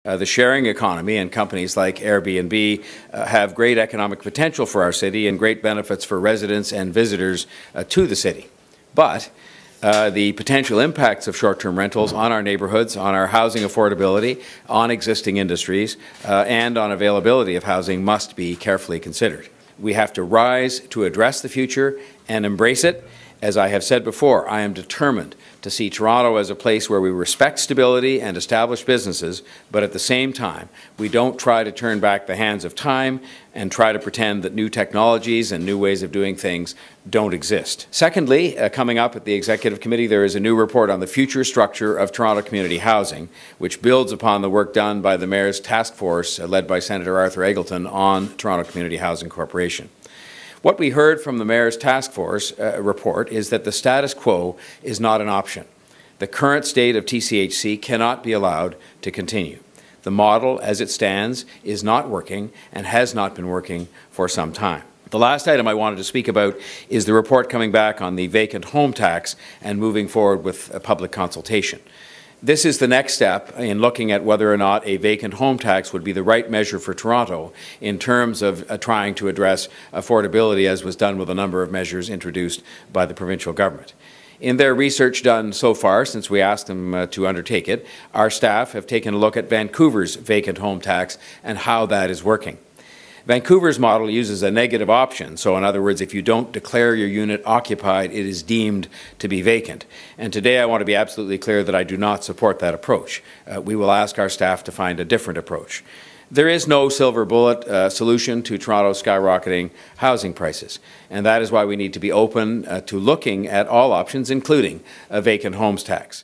The sharing economy and companies like Airbnb have great economic potential for our city and great benefits for residents and visitors to the city. But the potential impacts of short-term rentals on our neighbourhoods, on our housing affordability, on existing industries, and on availability of housing must be carefully considered. We have to rise to address the future and embrace it. As I have said before, I am determined to see Toronto as a place where we respect stability and established businesses, but at the same time, we don't try to turn back the hands of time and try to pretend that new technologies and new ways of doing things don't exist. Secondly, coming up at the Executive Committee, there is a new report on the future structure of Toronto community housing, which builds upon the work done by the Mayor's task force led by Senator Arthur Eggleton on Toronto Community Housing Corporation. What we heard from the Mayor's task force report is that the status quo is not an option. The current state of TCHC cannot be allowed to continue. The model, as it stands, is not working and has not been working for some time. The last item I wanted to speak about is the report coming back on the vacant home tax and moving forward with a public consultation. This is the next step in looking at whether or not a vacant home tax would be the right measure for Toronto in terms of trying to address affordability, as was done with a number of measures introduced by the provincial government. In their research done so far, since we asked them to undertake it, our staff have taken a look at Vancouver's vacant home tax and how that is working. Vancouver's model uses a negative option, so in other words, if you don't declare your unit occupied, it is deemed to be vacant. And today I want to be absolutely clear that I do not support that approach. We will ask our staff to find a different approach. There is no silver bullet solution to Toronto's skyrocketing housing prices, and that is why we need to be open to looking at all options, including a vacant homes tax.